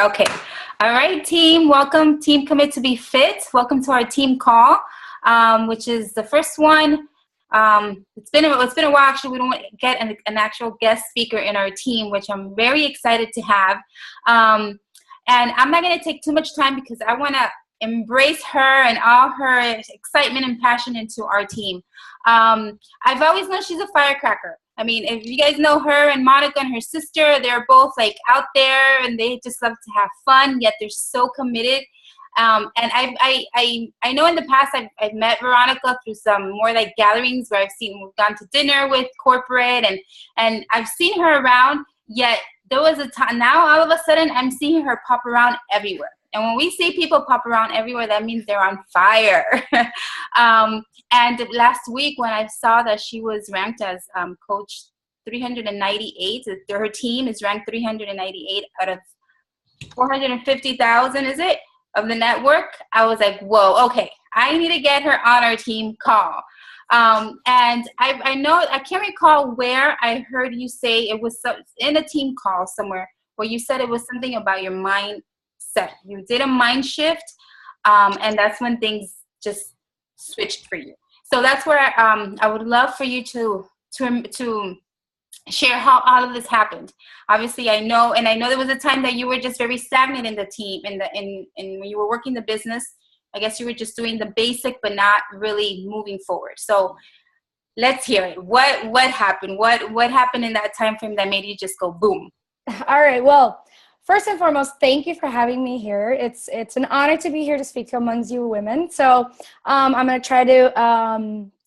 Okay. All right, team. Welcome, team Commit to Be Fit. Welcome to our team call, which is the first one. It's been a while. Actually, we don't get an actual guest speaker in our team, which I'm very excited to have. And I'm not going to take too much time because I want to embrace her and all her excitement and passion into our team. I've always known she's a firecracker. I mean, if you guys know her and Monica and her sister, they're both like out there and they just love to have fun, yet they're so committed. And I know in the past I've met Veronica through some more like gatherings where we've gone to dinner with corporate and I've seen her around, yet there was a time, now all of a sudden I'm seeing her pop around everywhere. And when we see people pop around everywhere, that means they're on fire. And last week when I saw that she was ranked as coach 398, her team is ranked 398 out of 450,000, is it, of the network, I was like, whoa, okay, I need to get her on our team call. And I know, I can't recall where I heard you say it was in a team call somewhere where you said it was something about your mindset. You did a mind shift, and that's when things just switched for you. So that's where I would love for you to share how all of this happened. Obviously, I know there was a time that you were just very stagnant in the team, and when you were working the business, I guess you were just doing the basic, but not really moving forward. So let's hear it. What happened? What happened in that time frame that made you just go boom? All right. Well, first and foremost, thank you for having me here. It's an honor to be here to speak to amongst you women. So I'm going to try to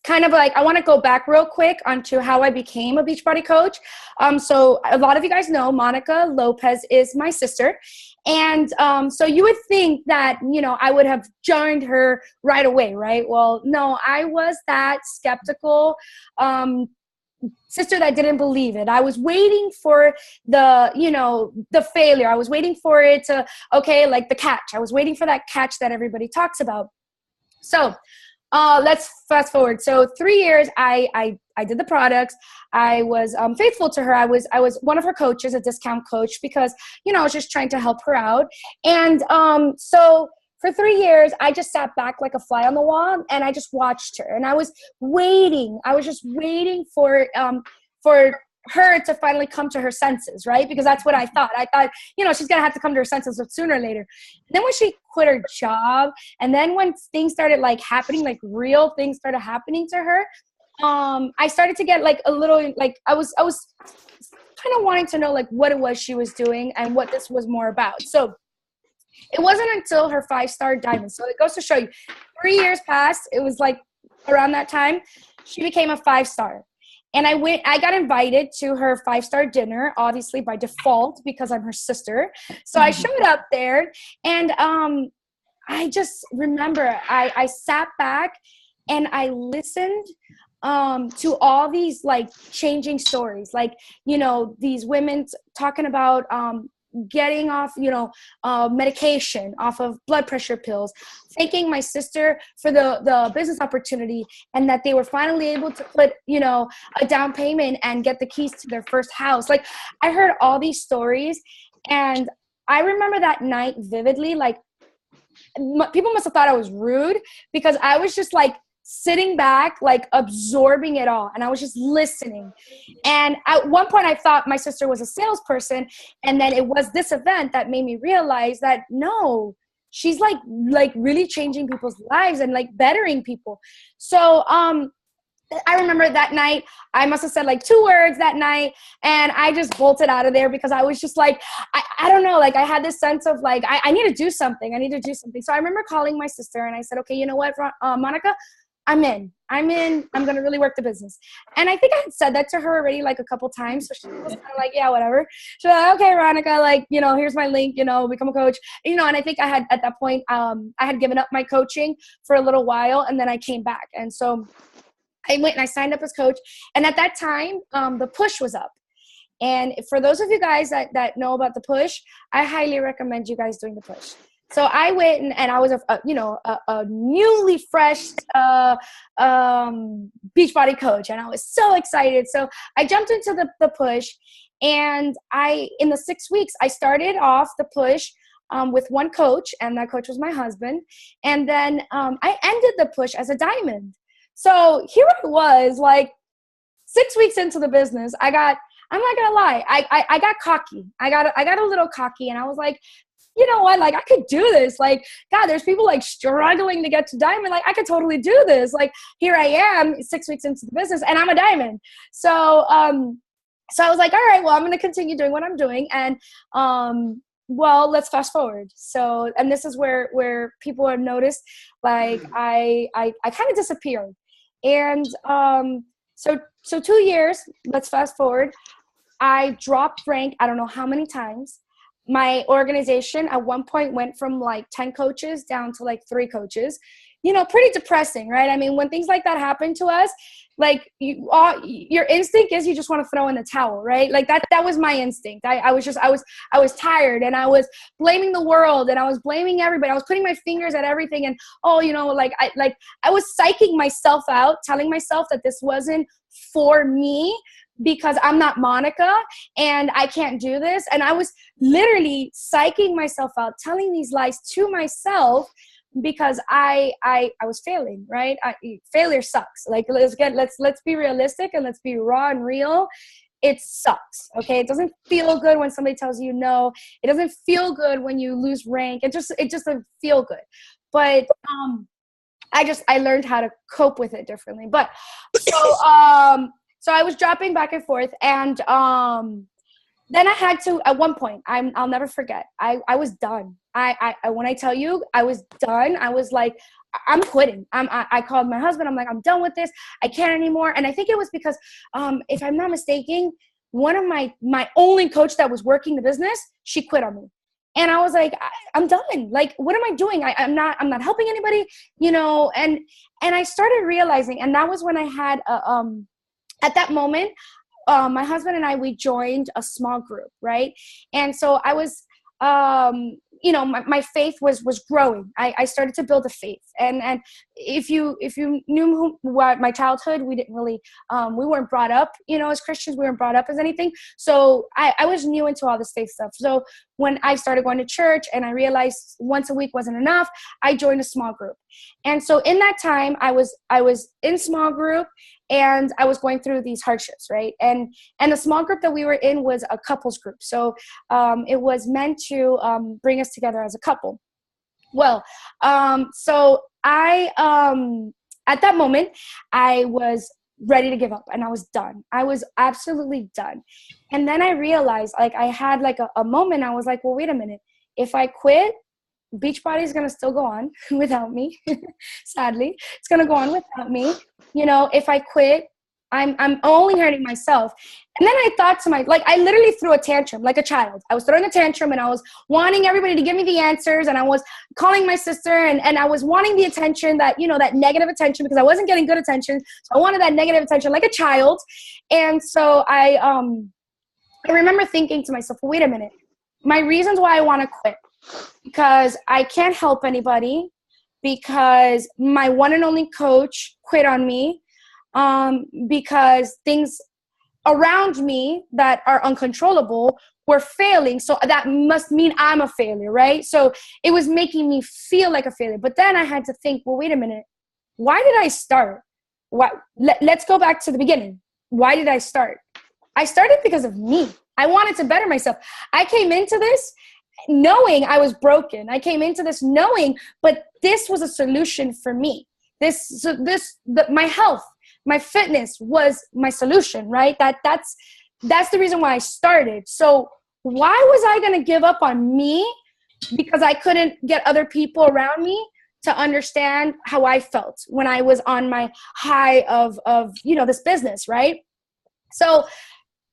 kind of like, I want to go back real quick onto how I became a Beachbody coach. So a lot of you guys know Monica Lopez is my sister. And so you would think that, I would have joined her right away, right? Well, no, I was that skeptical sister that didn't believe it. I was waiting for the failure. I was waiting for it to, like the catch. I was waiting for that catch that everybody talks about. So let's fast forward. So 3 years, I did the products. I was faithful to her. I was one of her coaches, a discount coach, because, I was just trying to help her out. And so for 3 years, I just sat back like a fly on the wall and I just watched her. And I was waiting. I was just waiting for her to finally come to her senses, right? Because that's what I thought. I thought, she's going to have to come to her senses sooner or later. And then when she quit her job, and then when things started like happening, like real things started happening to her, I started to get like a little, like I was kind of wanting to know like what it was she was doing and what this was more about. So it wasn't until her 5-star diamond. So it goes to show you, 3 years passed. It was like around that time, she became a 5-star. And I got invited to her 5-star dinner, obviously by default, because I'm her sister. So I showed up there and I just remember I sat back and I listened to all these like changing stories, like, these women talking about getting off, medication, off of blood pressure pills, thanking my sister for the business opportunity and that they were finally able to put, a down payment and get the keys to their first house. Like I heard all these stories and I remember that night vividly, like people must have thought I was rude because I was just like sitting back, like absorbing it all. And I was just listening. And at one point I thought my sister was a salesperson. And then it was this event that made me realize that no, she's like really changing people's lives and like bettering people. So, I remember that night, I must have said like 2 words that night and I just bolted out of there because I was just like, I don't know, like I had this sense of like, I need to do something. So I remember calling my sister and I said, okay, you know what, Monica, I'm in. I'm going to really work the business. And I think I had said that to her already like a couple times. So she was kind of like, yeah, whatever. She's like, okay, Veronica, like, here's my link, become a coach. And I think I had at that point, I had given up my coaching for a little while and then I came back. And so I went and I signed up as coach. And at that time, the push was up. And for those of you guys that know about the push, I highly recommend you guys doing the push. So I went and I was a newly fresh Beachbody coach, and I was so excited. So I jumped into the push, And in the 6 weeks, I started off the push with one coach, and that coach was my husband. And then I ended the push as a diamond. So here I was, like 6 weeks into the business. I'm not gonna lie, I got cocky. I got a little cocky, and I was like, you know what, like I could do this. Like, God, there's people like struggling to get to diamond. Like, I could totally do this. Like, here I am 6 weeks into the business and I'm a diamond. So I was like, all right, well, I'm going to continue doing what I'm doing. And well, let's fast forward. So, and this is where people have noticed, like I kind of disappeared. And so 2 years, let's fast forward. I dropped rank, I don't know how many times. My organization at one point went from like 10 coaches down to like 3 coaches. You know, pretty depressing, right? I mean, when things like that happen to us, like your instinct is you just want to throw in the towel, right? Like that was my instinct. I was tired, and I was blaming the world, and I was blaming everybody. I was putting my fingers at everything, and I was psyching myself out, telling myself that this wasn't for me, because I'm not Monica and I can't do this. And I was literally psyching myself out, telling these lies to myself, because I was failing, right? Failure sucks. Like, let's be realistic and let's be raw and real. It sucks. Okay. It doesn't feel good when somebody tells you no. It doesn't feel good when you lose rank. It just doesn't feel good. But I learned how to cope with it differently. But so I was dropping back and forth, and then I had to, at one point, I'll never forget, I was done. When I tell you, I was done. I was like, I'm quitting. I called my husband. I'm like, I'm done with this. I can't anymore. And I think it was because, if I'm not mistaken, one of my only coach that was working the business, she quit on me. And I was like, I'm done. Like, what am I doing? I'm not helping anybody, you know? And I started realizing, and that was when I had at that moment, my husband and we joined a small group, right? And so I was, my faith was growing. I started to build a faith. And if you knew what my childhood, we didn't really, we weren't brought up, as Christians, we weren't brought up as anything. So I was new into all this faith stuff. So when I started going to church and I realized once a week wasn't enough, I joined a small group. And so in that time, I was in small group, and I was going through these hardships, right? And the small group that we were in was a couples group. So it was meant to bring us together as a couple. Well, so I, at that moment, I was ready to give up, and I was done. I was absolutely done. And then I realized, like, I had like a moment. I was like, well, wait a minute. If I quit, Beachbody is going to still go on without me. Sadly, it's going to go on without me. If I quit, I'm only hurting myself. And then I thought to I literally threw a tantrum like a child. I was throwing a tantrum, and I was wanting everybody to give me the answers, and I was calling my sister, and I was wanting the attention, that negative attention, because I wasn't getting good attention. So I wanted that negative attention like a child. And so I remember thinking to myself, well, wait a minute. My reasons why I want to quit, because I can't help anybody, because my one and only coach quit on me, because things around me that are uncontrollable were failing. So that must mean I'm a failure, right? So it was making me feel like a failure. But then I had to think, well, wait a minute. Why did I start? Let's go back to the beginning. Why did I start? I started because of me. I wanted to better myself. I came into this knowing I was broken. I came into this knowing, but this was a solution for me. My health, my fitness was my solution, right? That's the reason why I started. So why was I going to give up on me because I couldn't get other people around me to understand how I felt when I was on my high of this business, right? So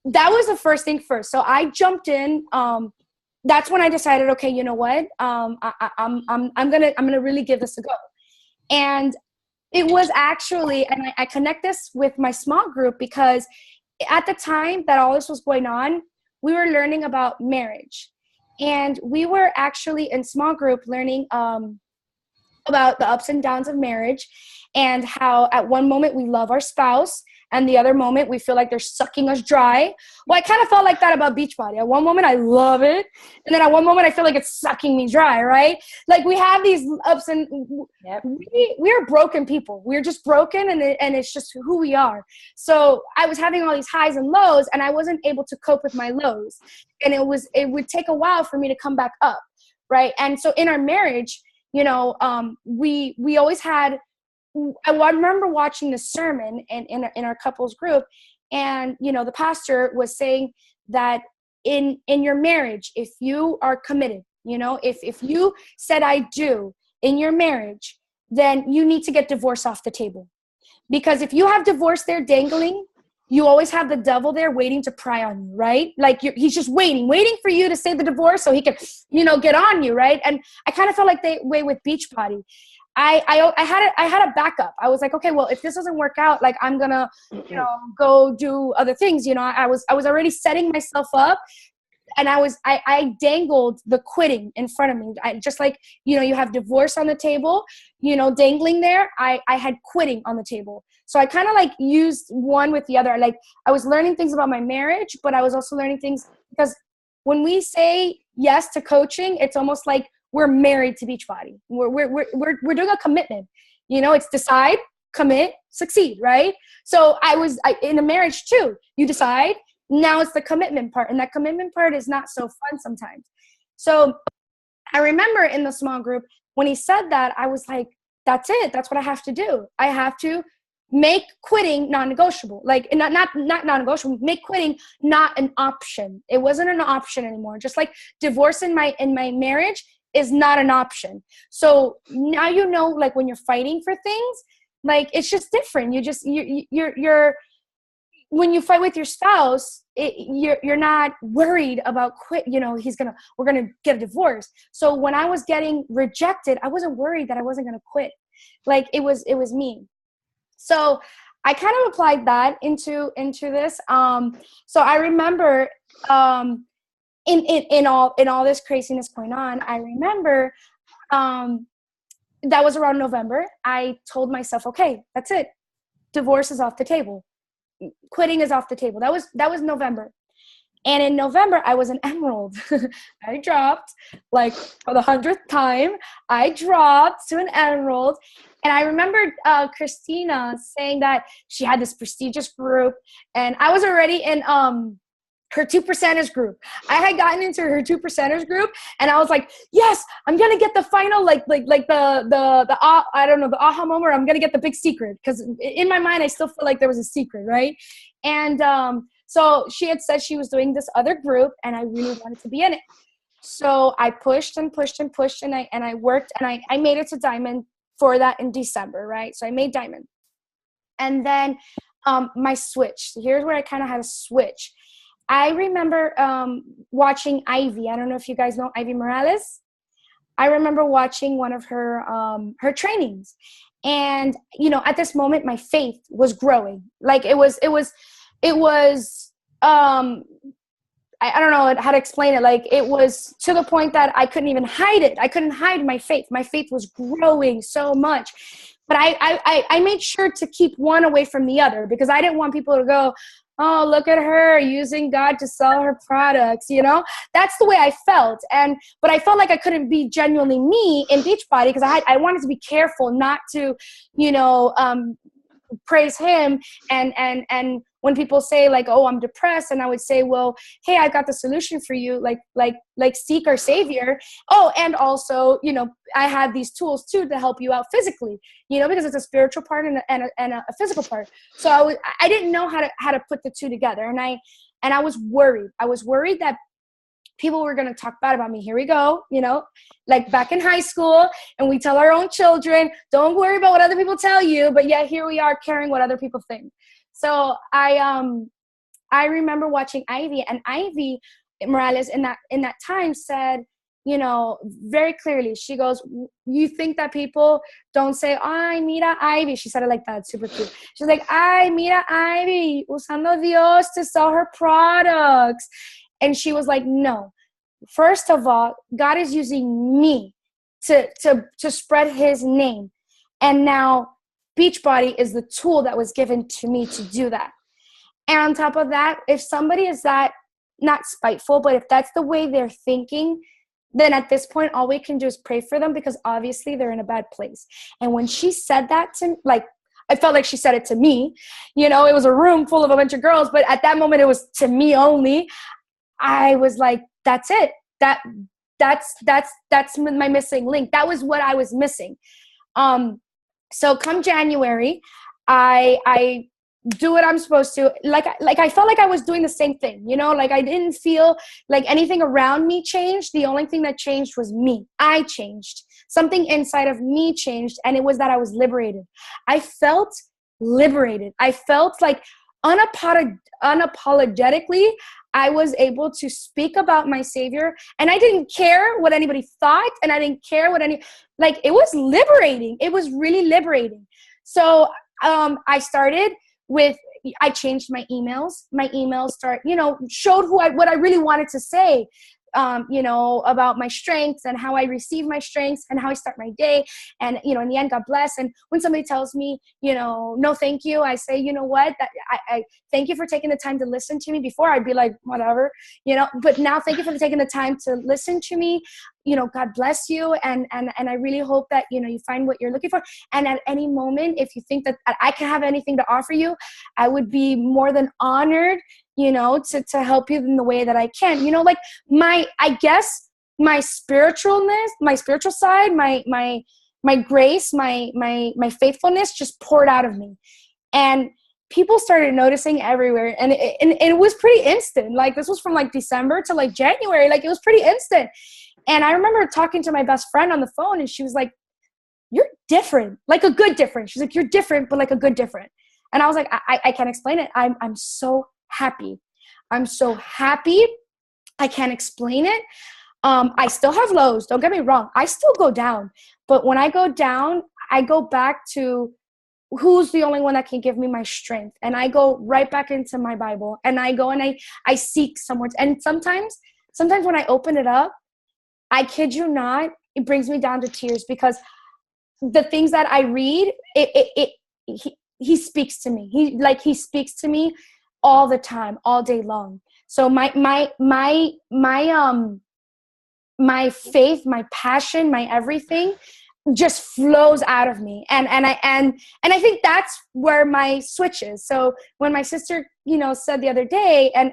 that was the first thing first. So I jumped in. That's when I decided, okay, you know what? I'm gonna really give this a go. And it was actually, and I connect this with my small group, because at the time that all this was going on, we were learning about marriage. And we were actually in small group learning about the ups and downs of marriage, and how at one moment we love our spouse, and the other moment we feel like they're sucking us dry. Well, I kind of felt like that about Beachbody. At one moment I love it, and then at one moment I feel like it's sucking me dry, right? Like we have these ups and we are broken people. We're just broken, and it's just who we are. So I was having all these highs and lows, and I wasn't able to cope with my lows, and it would take a while for me to come back up, right? And so in our marriage, you know, we always had, I remember watching the sermon in our couples group, and, you know, the pastor was saying that in your marriage, if you are committed, you know, if you said I do in your marriage, then you need to get divorce off the table. Because if you have divorce there dangling, you always have the devil there waiting to pry on you, right? Like he's just waiting for you to say the divorce so he can, you know, get on you, right? And I kind of felt like the way with Beachbody. I had a backup. I was like, okay, well, if this doesn't work out, like I'm gonna, you know, go do other things. You know, I was already setting myself up, and I dangled the quitting in front of me. I just, like, you know, you have divorce on the table, you know, dangling there. I had quitting on the table. So I kind of like used one with the other. Like I was learning things about my marriage, but I was also learning things, because when we say yes to coaching, it's almost like we're married to Beachbody. We're doing a commitment. You know, it's decide, commit, succeed, right? So in a marriage too, you decide, now it's the commitment part. And that commitment part is not so fun sometimes. So I remember in the small group, when he said that, I was like, that's it. That's what I have to do. I have to make quitting non-negotiable. Like not non-negotiable, make quitting not an option. It wasn't an option anymore. Just like divorce in my marriage is not an option. So now, you know, like when you're fighting for things, like it's just different. You're when you fight with your spouse, you're not worried about quit. You know, we're gonna get a divorce. So when I was getting rejected, I wasn't worried that I wasn't gonna quit. Like it was me. So I kind of applied that into this. So I remember in all this craziness going on, I remember that was around November. I told myself, okay, that's it. Divorce is off the table. Quitting is off the table. That was November. And in November, I was an emerald. I dropped, like, for the 100th time, I dropped to an emerald. And I remember Christina saying that she had this prestigious group, and I was already in her 2%ers group. I had gotten into her 2%ers group, and I was like, yes, I'm gonna get the final, like the I don't know, the aha moment. I'm gonna get the big secret, because in my mind I still feel like there was a secret, right? And so she had said she was doing this other group, and I really wanted to be in it. So I pushed and pushed and pushed, and I worked, and I made it to Diamond for that in December, right? So I made Diamond, and then my switch. Here's where I kind of had a switch. I remember watching Ivy. I don't know if you guys know Ivy Morales. I remember watching one of her trainings, and you know, at this moment, my faith was growing. Like it was. I don't know how to explain it. Like it was to the point that I couldn't even hide it. I couldn't hide my faith. My faith was growing so much. But I made sure to keep one away from the other, because I didn't want people to go, oh, look at her using God to sell her products, you know? That's the way I felt. But I felt like I couldn't be genuinely me in Beachbody, because I wanted to be careful not to, you know, praise him. And when people say like, oh, I'm depressed, and I would say, well, hey, I've got the solution for you. Like seek our Savior. Oh, and also, you know, I have these tools too to help you out physically, you know, because it's a spiritual part and a physical part. So I didn't know how to put the two together. And I was worried. I was worried that people were going to talk bad about me. Here we go, you know, like back in high school, and we tell our own children, don't worry about what other people tell you. But yet here we are caring what other people think. So I remember watching Ivy, and Ivy Morales in that time said, you know, very clearly, she goes, you think that people don't say, ay, mira Ivy. She said it like that, super cute. She's like, ay, mira Ivy, usando Dios to sell her products. And she was like, no, first of all, God is using me to spread his name. And now Beachbody is the tool that was given to me to do that. And on top of that, if somebody is that, not spiteful, but if that's the way they're thinking, then at this point, all we can do is pray for them, because obviously they're in a bad place. And when she said that to me, like, I felt like she said it to me, you know, it was a room full of a bunch of girls, but at that moment it was to me only. I was like, that's it. That's my missing link. That was what I was missing. So come January, I do what I'm supposed to. Like I felt like I was doing the same thing, you know, like I didn't feel like anything around me changed. The only thing that changed was me. I changed. Something inside of me changed, and it was that I was liberated. I felt liberated. I felt like unapologetically, I was able to speak about my Savior, and I didn't care what anybody thought, and I didn't care what it was liberating. It was really liberating. So I started with, I changed my emails. My emails showed what I really wanted to say, about my strengths and how I receive my strengths and how I start my day. And, in the end, God bless. And when somebody tells me, no, thank you, I say, you know what, I thank you for taking the time to listen to me. Before I'd be like, whatever, but now thank you for taking the time to listen to me. God bless you. And I really hope that, you find what you're looking for. And at any moment, if you think that I can have anything to offer you, I would be more than honored, to help you in the way that I can, like I guess my spiritualness, my spiritual side, my grace, my faithfulness just poured out of me. And people started noticing everywhere. And it was pretty instant. Like, this was from like December to like January. Like, it was pretty instant. And I remember talking to my best friend on the phone, and she was like, you're different, like a good different. She's like, you're different, but like a good different. And I was like, I can't explain it. I'm so happy. I'm so happy. I can't explain it. I still have lows. Don't get me wrong. I still go down. But when I go down, I go back to who's the only one that can give me my strength. And I go right back into my Bible. And I go and I seek somewhere. And sometimes when I open it up, I kid you not, it brings me down to tears, because the things that I read, he speaks to me. He speaks to me all the time, all day long. So my faith, my passion, my everything just flows out of me. And I think that's where my switch is. So when my sister, said the other day, and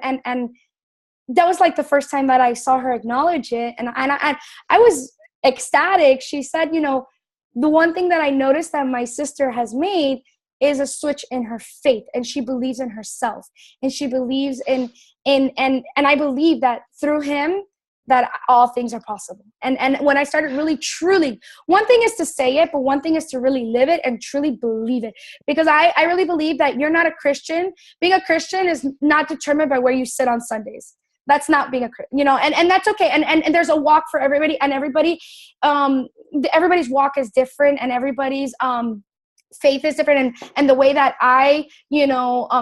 that was like the first time that I saw her acknowledge it. And I was ecstatic. She said, the one thing that I noticed that my sister has made is a switch in her faith, and she believes in herself, and she believes and I believe that through him that all things are possible. And when I started really truly, one thing is to say it, but one thing is to really live it and truly believe it. Because I really believe that you're not a Christian. Being a Christian is not determined by where you sit on Sundays. That's not being a Christian, and that's okay. And there's a walk for everybody, and everybody's walk is different, and everybody's faith is different, and the way that I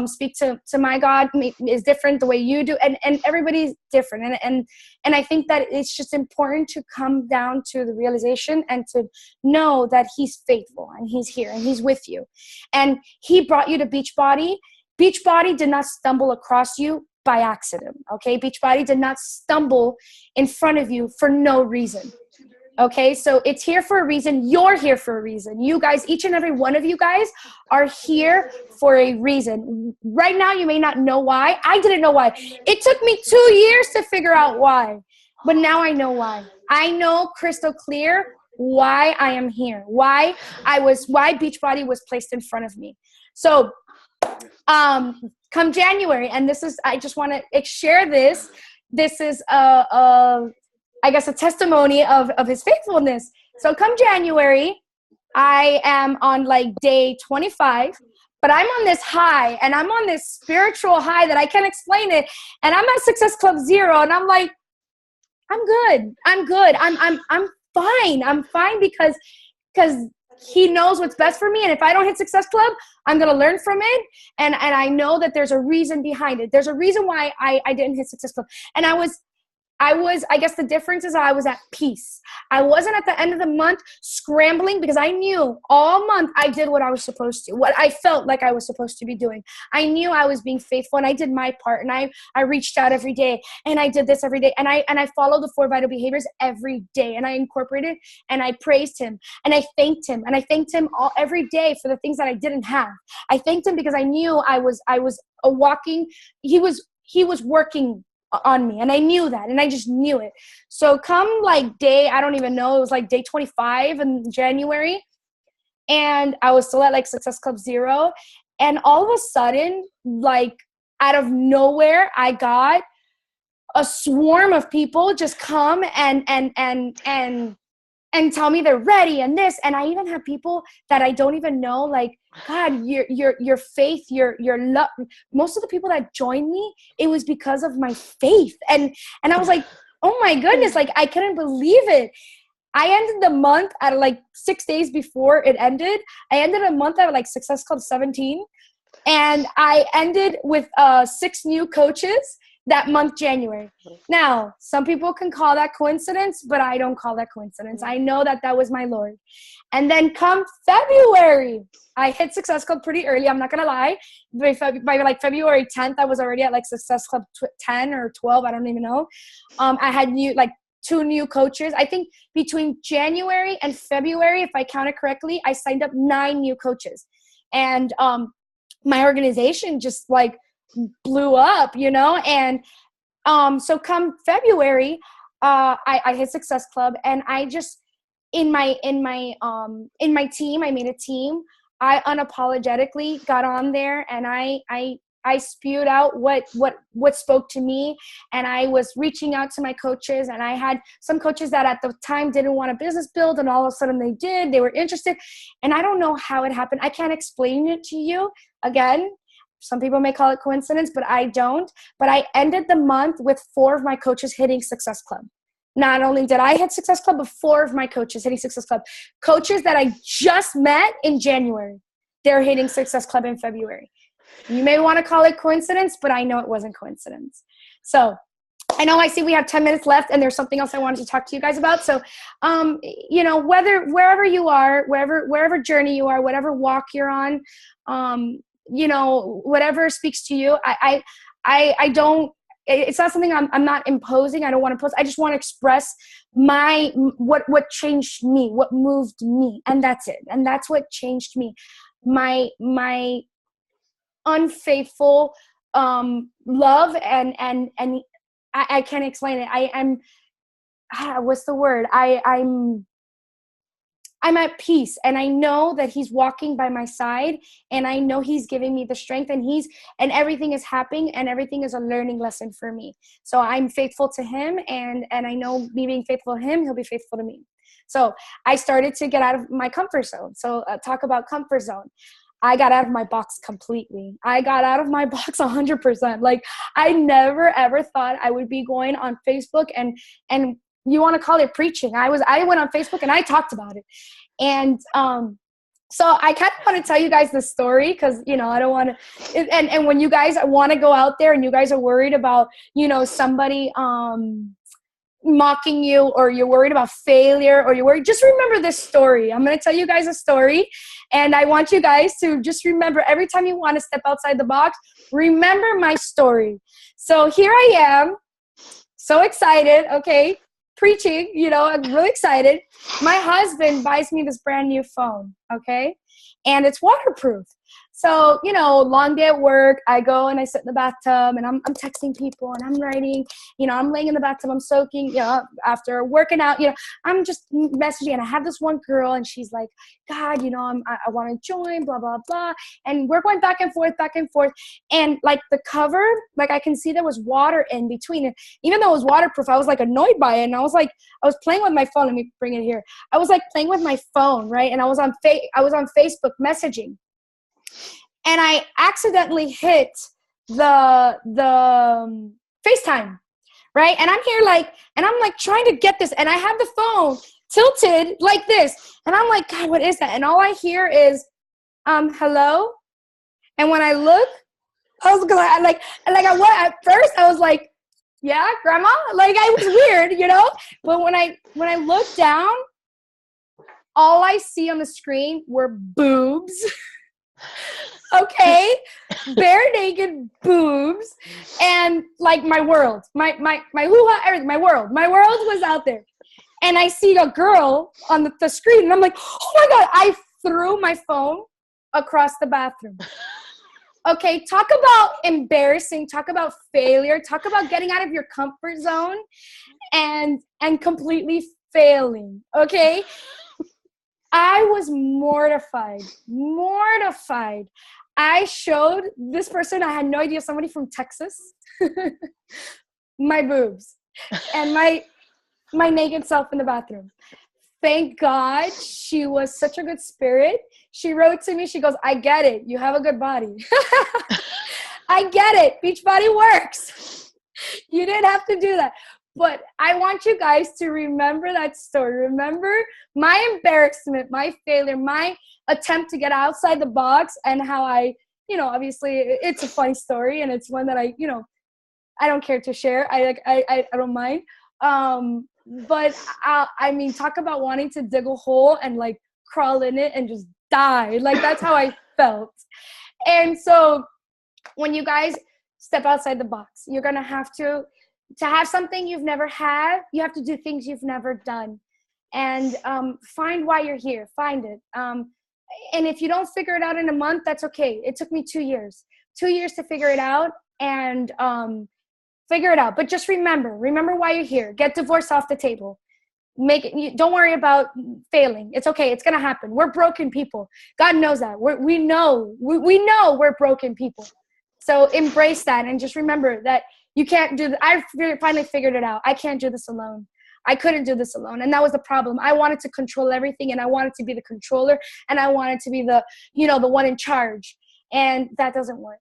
speak to my God is different the way you do, and everybody's different, and I think that it's just important to come down to the realization and to know that he's faithful, and he's here, and he's with you, and he brought you to Beachbody. Beachbody did not stumble across you by accident, okay? Beachbody did not stumble in front of you for no reason. Okay, so it's here for a reason. You're here for a reason. You guys, each and every one of you guys are here for a reason. Right now, you may not know why. I didn't know why. It took me 2 years to figure out why, but now I know why. I know crystal clear why I am here, why Beachbody was placed in front of me. So, come January, and I just want to share this. This is I guess a testimony of his faithfulness. So come January, I am on like day 25, but I'm on this high, and I'm on this spiritual high that I can't explain it. And I'm at Success Club Zero, and I'm like, I'm good. I'm fine. I'm fine because he knows what's best for me. And if I don't hit Success Club, I'm going to learn from it. And I know that there's a reason behind it. There's a reason why I didn't hit Success Club. And I was I guess the difference is I was at peace. I wasn't at the end of the month scrambling, because I knew all month I did what I was supposed to, what I felt like I was supposed to be doing. I knew I was being faithful, and I did my part, and I reached out every day, and I did this every day, and I followed the 4 vital behaviors every day, and I incorporated, and I praised him, and I thanked him, every day for the things that I didn't have. I thanked him because I knew I was a walking, he was working on me, and I knew that, and I just knew it. So come like day, I don't even know, it was like day 25 in January, and I was still at like Success Club 0, and all of a sudden, like out of nowhere, I got a swarm of people just come and tell me they're ready and this, and I even have people that I don't even know, like, God, your faith, your love. Most of the people that joined me, it was because of my faith, and I was like, oh my goodness, like I couldn't believe it. I ended the month at like 6 days before it ended. I ended a month at like Success Club 17, and I ended with 6 new coaches that month, January. Now, some people can call that coincidence, but I don't call that coincidence. I know that that was my Lord. And then come February, I hit Success Club pretty early. I'm not going to lie. By like February 10th, I was already at like Success Club 10 or 12. I don't even know. I had 2 new coaches. I think between January and February, if I counted correctly, I signed up 9 new coaches. And my organization just like blew up, and so come February, I hit Success Club, and I just in my team, I made a team. I unapologetically got on there, and I spewed out what spoke to me, and I was reaching out to my coaches, and I had some coaches that at the time didn't want a business build, and all of a sudden they did. They were interested, and I don't know how it happened. I can't explain it to you. Again, some people may call it coincidence, but I don't. But I ended the month with 4 of my coaches hitting Success Club. Not only did I hit Success Club, but 4 of my coaches hitting Success Club. Coaches that I just met in January, they're hitting Success Club in February. You may want to call it coincidence, but I know it wasn't coincidence. So I see we have 10 minutes left, and there's something else I wanted to talk to you guys about. So, wherever you are, wherever journey you are, whatever walk you're on, whatever speaks to you, I don't, it's not something I'm not imposing. I don't want to post. I just want to express what changed me, what moved me. And that's it. And that's what changed me. My unfaithful, love and I can't explain it. What's the word? I'm at peace, and I know that he's walking by my side, and I know he's giving me the strength, and everything is happening, and everything is a learning lesson for me. So I'm faithful to him, and I know me being faithful to him, he'll be faithful to me. So I started to get out of my comfort zone. So talk about comfort zone. I got out of my box completely. I got out of my box 100%. Like, I never ever thought I would be going on Facebook and you want to call it preaching. I went on Facebook and I talked about it. And so I kind of want to tell you guys this story because, I don't want to, and when you guys want to go out there and you guys are worried about, somebody mocking you, or you're worried about failure, or you're worried, just remember this story. I'm going to tell you guys a story, and I want you guys to just remember every time you want to step outside the box, remember my story. So here I am, so excited, okay, preaching, I'm really excited. My husband buys me this brand new phone, okay, and it's waterproof. So, long day at work, I go and I sit in the bathtub, and I'm texting people, and I'm writing, I'm laying in the bathtub, I'm soaking, after working out, I'm just messaging, and I have this one girl, and she's like, God, I want to join, blah, blah, blah. And we're going back and forth. And like the cover, like I can see there was water in between. And even though it was waterproof, I was like annoyed by it. And I was playing with my phone. Let me bring it here. I was like playing with my phone, right? And I was on Facebook messaging. And I accidentally hit the FaceTime, right? And I'm here I'm trying to get this, and I have the phone tilted like this, and I'm like, God, what is that? And all I hear is, hello. And when I look, at first I was like, yeah, grandma. Like I was weird, you know. But when I look down, all I see on the screen were boobs. Okay, bare naked boobs, and like my world, my hoo-ha, everything, my world was out there. And I see a girl on the screen, and I'm like, oh my God, I threw my phone across the bathroom. Okay, talk about embarrassing, talk about failure, talk about getting out of your comfort zone and completely failing, okay? I was mortified. I showed this person, I had no idea, somebody from Texas, my boobs and my naked self in the bathroom. Thank God she was such a good spirit. She wrote to me, she goes, I get it. You have a good body. I get it. Beachbody works. You didn't have to do that. But I want you guys to remember that story. Remember my embarrassment, my failure, my attempt to get outside the box, and how I, obviously it's a funny story, and it's one that I don't care to share. I don't mind. But I mean, talk about wanting to dig a hole and like crawl in it and just die. Like that's how I felt. And so when you guys step outside the box, you're going to have something you've never had. You have to do things you've never done, and find why you're here. Find it. And if you don't figure it out in a month, that's okay. It took me 2 years to figure it out, and figure it out. But just remember why you're here. Get divorce off the table. Don't worry about failing. It's okay. It's going to happen. We're broken people. God knows that. We know we're broken people. So embrace that, and just remember that you can't do that. I finally figured it out. I can't do this alone. I couldn't do this alone. And that was the problem. I wanted to control everything, and I wanted to be the controller, and I wanted to be the one in charge. And that doesn't work.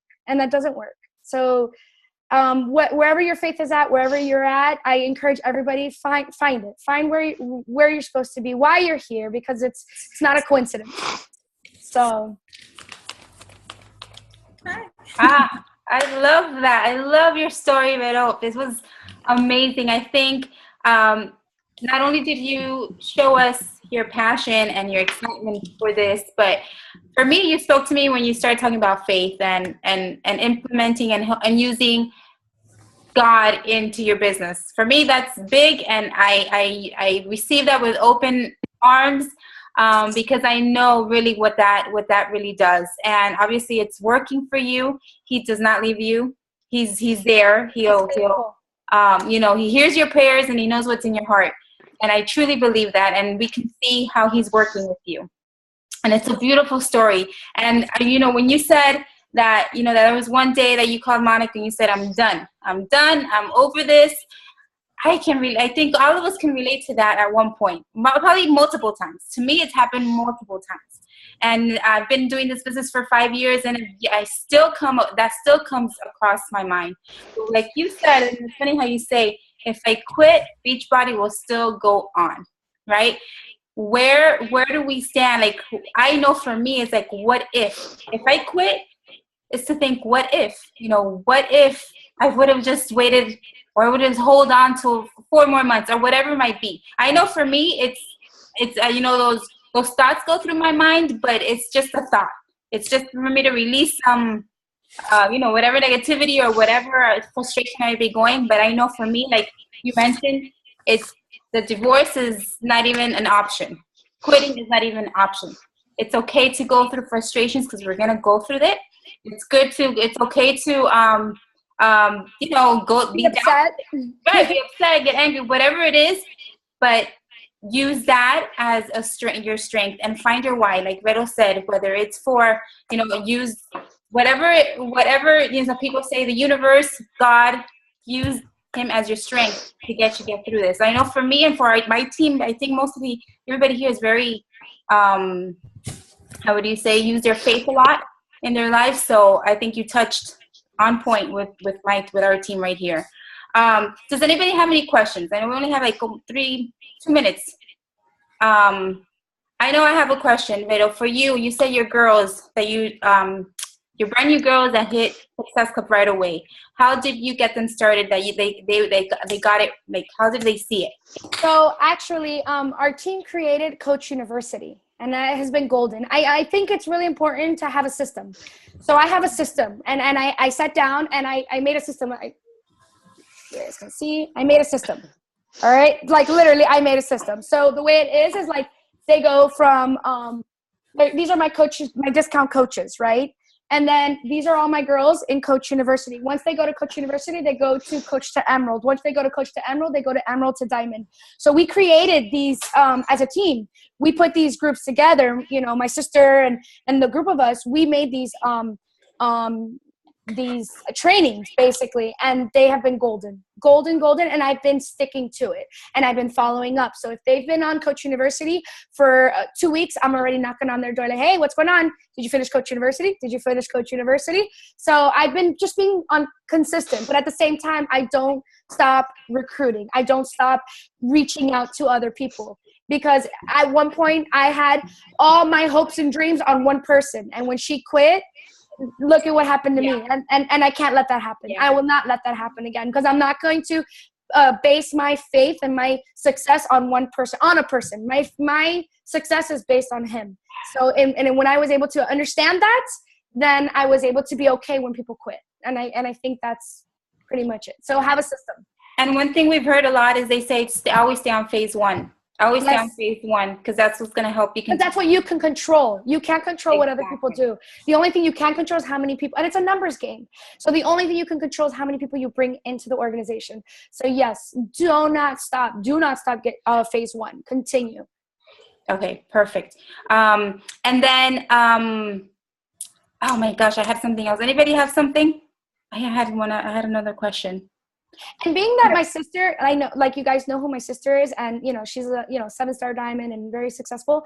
So wherever your faith is at, wherever you're at, I encourage everybody, find it. Find where you're supposed to be, why you're here, because it's not a coincidence. So I love that. I love your story, Vero. This was amazing. I think not only did you show us your passion and your excitement for this, but for me, you spoke to me when you started talking about faith and implementing and using God into your business. For me, that's big, and I received that with open arms. Because I know really what that really does, and obviously it's working for you. He does not leave you. He's there. He'll he hears your prayers, and he knows what's in your heart. And I truly believe that, and we can see how he's working with you. And it's a beautiful story. And when you said that, that there was one day that you called Monica and you said, I'm done. I'm over this. I think all of us can relate to that at one point, probably multiple times. To me, it's happened multiple times. And I've been doing this business for 5 years, and that still comes across my mind. But like you said, and it's funny how you say, if I quit, Beachbody will still go on, right? Where do we stand? Like, I know for me, it's like, what if? If I quit, it's to think, what if? What if I would have just waited, or I would just hold on to 4 more months, or whatever it might be. I know for me, it's those thoughts go through my mind, but it's just a thought. It's just for me to release some, whatever negativity or whatever frustration I may be going. But I know for me, like you mentioned, the divorce is not even an option. Quitting is not even an option. It's okay to go through frustrations, because we're gonna go through it. It's okay to go be upset, right? Be upset, get angry, whatever it is, but use that as your strength, and find your why. Like Vero said, whether it's for use whatever people say, the universe, God, use him as your strength to get through this. I know for me and for my team, I think everybody here is very how would you say, use their faith a lot in their lives. So I think you touched on point with our team right here. Does anybody have any questions? I know we only have like 2 minutes. I know I have a question, Vero, for you. You said your girls that you your brand new girls that hit Success Club right away. How did you get them started? That they got it. Like, how did they see it? So actually, our team created Coach University, and that has been golden. I think it's really important to have a system. So I have a system, and I sat down and I made a system. You guys can see, I made a system. All right, like literally, I made a system. So the way it is like they go from these are my coaches, my discount coaches, right? And then these are all my girls in Coach University. Once they go to Coach University, they go to Coach to Emerald. Once they go to Coach to Emerald, they go to Emerald to Diamond. So we created these as a team. We put these groups together. You know, my sister and the group of us, we made these trainings basically, and they have been golden, and I've been sticking to it, and I've been following up. So if they've been on Coach University for 2 weeks, I'm already knocking on their door like, hey, what's going on? Did you finish Coach University? Did you finish Coach University? So I've been just being consistent, but at the same time, I don't stop recruiting. I don't stop reaching out to other people, because at one point I had all my hopes and dreams on one person, and when she quit, look at what happened to me, and I can't let that happen. I will not let that happen again, because I'm not going to base my faith and my success on one person, on a person. My success is based on him. So and when I was able to understand that, then I was able to be okay when people quit, and I think that's pretty much it. So have a system. And one thing we've heard a lot is they say always stay on phase one. Always stay on phase one, because that's what's going to help you. But that's what you can control. You can't control what other people do. The only thing you can control is how many people, and it's a numbers game. So the only thing you can control is how many people you bring into the organization. So yes, do not stop. Do not stop phase one. Continue. Okay, perfect. And then, oh my gosh, I have something else. Anybody have something? I had another question. And being that my sister, I know, like you guys know who my sister is, and you know she's a 7-star diamond and very successful.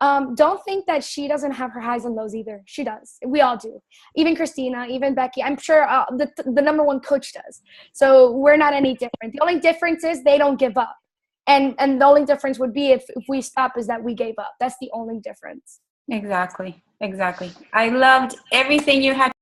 Don't think that she doesn't have her highs and lows either. She does. We all do. Even Christina, even Becky. I'm sure the number one coach does. So we're not any different. The only difference is they don't give up, and the only difference would be if we stop is that we gave up. That's the only difference. Exactly. I loved everything you had